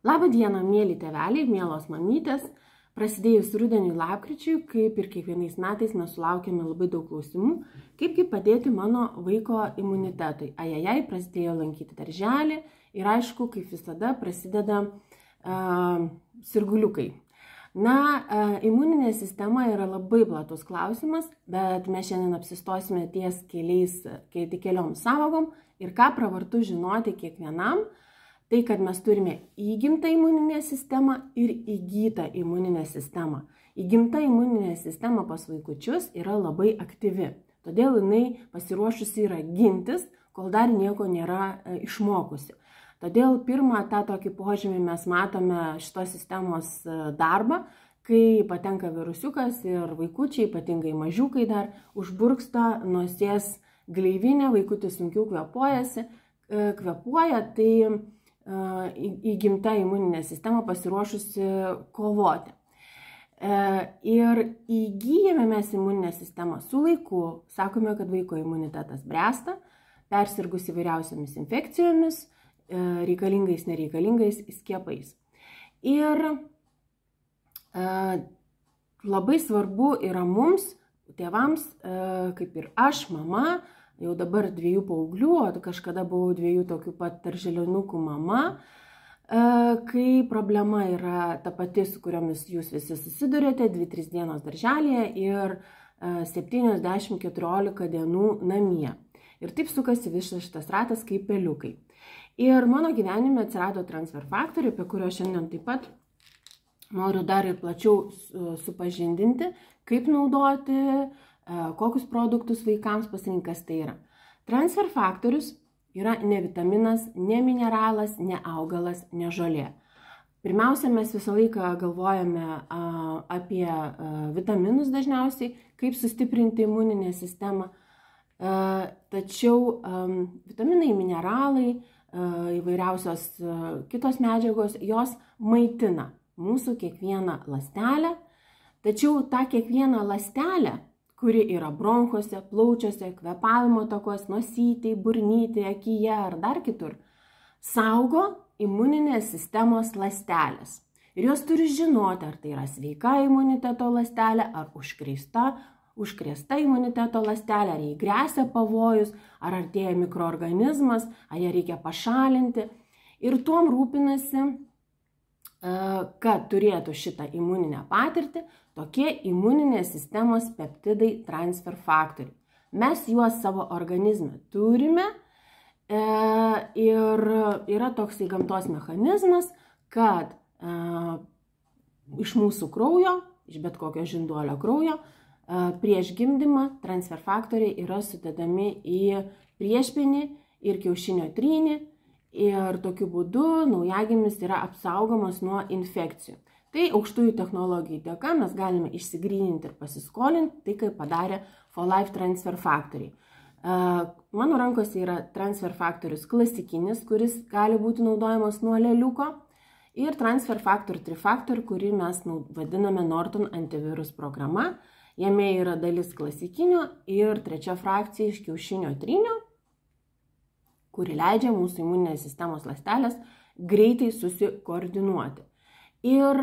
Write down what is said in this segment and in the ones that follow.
Labą dieną, mėly tėveliai, mielos mamytės. Prasidėjus rudeniui lapkričiui, kaip ir kiekvienais metais, mes sulaukėme labai daug klausimų, kaipgi padėti mano vaiko imunitetui. Ajajai, prasidėjo lankyti darželį ir aišku, kaip visada, prasideda sirguliukai. Imuninė sistema yra labai platus klausimas, bet mes šiandien apsistosime ties keliom sąvogom ir ką pravartu žinoti kiekvienam. Tai, kad mes turime įgimtą imuninę sistemą ir įgytą imuninę sistemą. Įgimta imuninė sistema pas vaikučius yra labai aktyvi. Todėl jinai pasiruošusi yra gintis, kol dar nieko nėra išmokusi. Todėl pirmą tą tokį požymį mes matome šitos sistemos darbą, kai patenka virusiukas ir vaikučiai, ypatingai mažiukai dar, užburksta nosies gleivinę, vaikutis sunkiau kvėpuoja, tai įgimta imuninė sistema pasiruošusi kovoti. Ir įgyjame mes imuninę sistemą su laiku, sakome, kad vaiko imunitetas bręsta, persirgus įvairiausiamis infekcijomis, reikalingais, nereikalingais skiepais. Ir labai svarbu yra mums, tėvams, kaip ir aš, mama, jau dabar 2 paauglių, o kažkada buvau 2 tokių pat darželinukų mama, kai problema yra ta pati, su kuriomis jūs visi susidurėte, 2-3 dienos darželėje ir 7-10-14 dienų namie. Ir taip sukasi visas šitas ratas kaip peliukai. Ir mano gyvenime atsirado transfer faktoriai, apie kurio šiandien taip pat noriu dar ir plačiau supažindinti, kaip naudoti, kokius produktus vaikams pasirinkas tai yra. Transfer faktorius yra ne vitaminas, ne mineralas, ne augalas, ne žolė. Pirmiausia, mes visą laiką galvojame apie vitaminus dažniausiai, kaip sustiprinti imuninę sistemą. Tačiau vitaminai, mineralai, įvairiausios kitos medžiagos, jos maitina mūsų kiekvieną ląstelę. Tačiau tą kiekvieną ląstelę, kuri yra bronchuose, plaučiuose, kvėpavimo takuose, nosytėje, burnytėje, akyje ar dar kitur, saugo imuninės sistemos ląstelės. Ir jos turi žinoti, ar tai yra sveika imuniteto ląstelė, ar užkrėsta imuniteto ląstelė, ar jai gresia pavojus, ar artėja mikroorganizmas, ar ją reikia pašalinti. Ir tuom rūpinasi, kad turėtų šitą imuninę patirtį, tokie imuninės sistemos peptidai transfer faktoriai. Mes juos savo organizme turime ir yra toksai gamtos mechanizmas, kad iš mūsų kraujo, iš bet kokio žinduolio kraujo, prieš gimdymą transfer faktoriai yra sudedami į priešpenį ir kiaušinio trynį ir tokiu būdu naujagimis yra apsaugomas nuo infekcijų. Tai aukštųjų technologijų dėka mes galime išsigryninti ir pasiskolinti tai, kaip padarė For Life transfer faktoriai. Mano rankose yra transfer faktorius klasikinis, kuris gali būti naudojamas nuo lėliuko, ir transfer faktor trifaktor, kurį mes vadiname Norton antivirus programa. Jame yra dalis klasikinio ir 3 frakcija iš kiaušinio trynio, kuri leidžia mūsų imuninės sistemos ląstelės greitai susikoordinuoti. Ir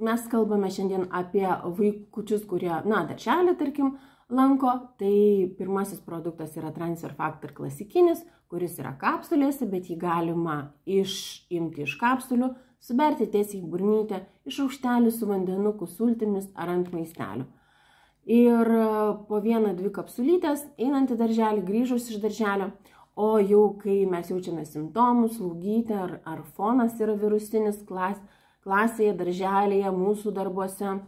mes kalbame šiandien apie vaikučius, kurie, darželį, tarkim, lanko. Tai pirmasis produktas yra transfer faktor klasikinis, kuris yra kapsulėse, bet jį galima imti iš kapsulių, suberti tiesiai į burnytę, iš šaukštelių su vandenuku, sultimis ar ant maistelių. Ir po 1-2 kapsulytės, einant į darželį, grįžus iš darželio, o jau kai mes jaučiame simptomus, slaugyti ar fonas yra virusinis klasėje, darželėje, mūsų darbuose,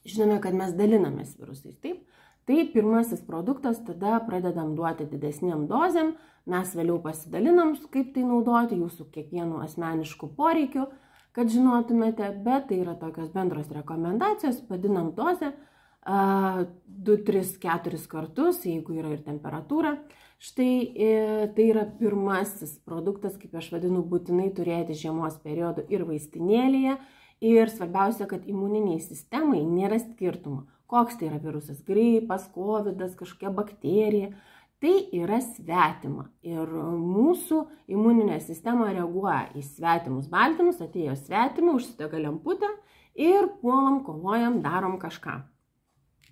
žinome, kad mes dalinamės virusais. Taip? Tai pirmasis produktas, tada pradedam duoti didesniam dozėm, mes vėliau pasidalinam, kaip tai naudoti, jūsų kiekvienu asmenišku poreikiu, kad žinotumėte, bet tai yra tokios bendros rekomendacijos, padinam dozę 2-3-4 kartus, jeigu yra ir temperatūra. Štai tai yra pirmasis produktas, kaip aš vadinu, būtinai turėti žiemos periodu ir vaistinėlėje. Ir svarbiausia, kad imuniniai sistemai nėra skirtumo, koks tai yra virusas, gripas, covidas, kažkokia bakterija. Tai yra svetima ir mūsų imuninė sistema reaguoja į svetimus baltymus, atėjo svetimi, užsidega lemputę ir puolam, kovojam, darom kažką.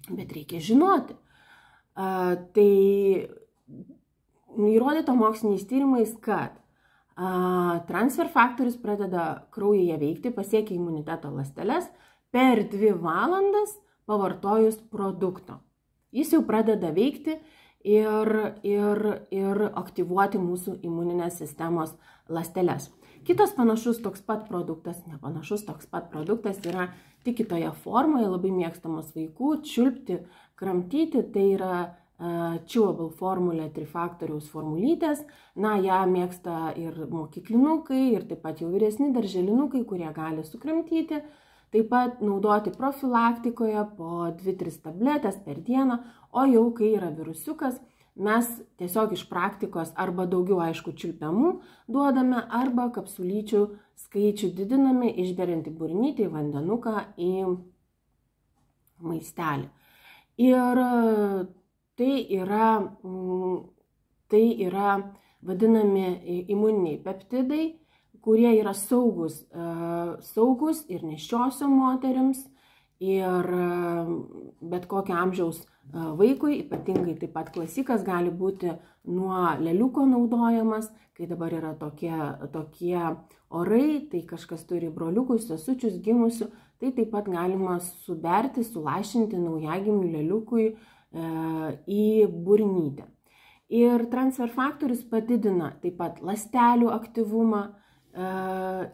Bet reikia žinoti. Tai įrodyta moksliniais tyrimais, kad transfer faktorius pradeda kraujyje veikti, pasiekia imuniteto ląsteles per 2 valandas pavartojus produkto. Jis jau pradeda veikti ir aktyvuoti mūsų imuninės sistemos ląsteles. Kitas panašus toks pat produktas, nepanašus toks pat produktas yra tik kitoje formoje, labai mėgstamas vaikų, čiulpti, kramtyti, tai yra chewable formulė trifaktoriaus formulytės. Na, ją mėgsta ir mokyklinukai, ir taip pat jau vyresni darželinukai, kurie gali sukramtyti. Taip pat naudoti profilaktikoje po 2-3 tabletės per dieną, o jau kai yra virusiukas, mes tiesiog iš praktikos arba daugiau, aišku, čiulpiamų duodame, arba kapsulyčių skaičių didiname, išberiant į burnytę, į vandenuką, į maistelį. Ir tai yra vadinami imuniniai peptidai, kurie yra saugus ir nėščiosiom moterims ir bet kokio amžiaus vaikui, ypatingai taip pat klasikas gali būti nuo leliuko naudojamas, kai dabar yra tokie orai, tai kažkas turi broliukus, sesučius, gimusių, tai taip pat galima suberti, sulašinti naujagimiui leliukui į burnytę. Ir transfer faktorius padidina taip pat ląstelių aktyvumą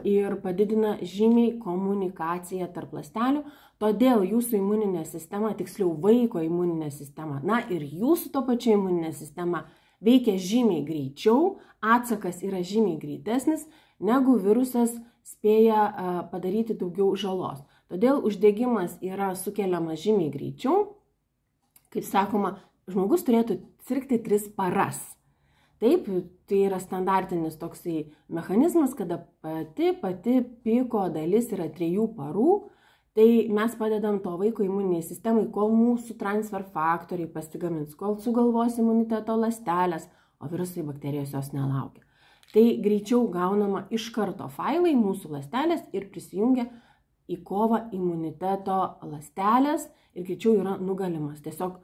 ir padidina žymiai komunikaciją tarp ląstelių, todėl jūsų imuninė sistema, tiksliau vaiko imuninė sistema, na ir jūsų to pačia imuninė sistema veikia žymiai greičiau, atsakas yra žymiai greitesnis, negu virusas spėja padaryti daugiau žalos. Todėl uždegimas yra sukeliamas žymiai greičiau. Kaip sakoma, žmogus turėtų sirgti 3 paras. Taip, tai yra standartinis toksai mechanizmas, kada pati piko dalis yra 3 parų, tai mes padedam to vaiko imuniniai sistemai, kol mūsų transfer faktoriai pasigamins, kol sugalvos imuniteto ląstelės, o virusai, bakterijos jos nelaukia. Tai greičiau gaunama iš karto failai mūsų ląstelės ir prisijungia į kovą imuniteto ląstelės ir greičiau yra nugalimas. Tiesiog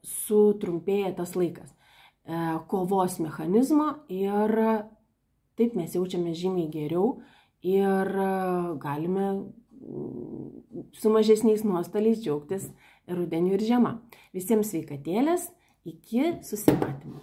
sutrumpėja tas laikas kovos mechanizmo ir taip mes jaučiame žymiai geriau ir galime su mažesniais nuostoliais džiaugtis rudeniu ir žiema. Visiems sveikatėlės, iki susimatymo.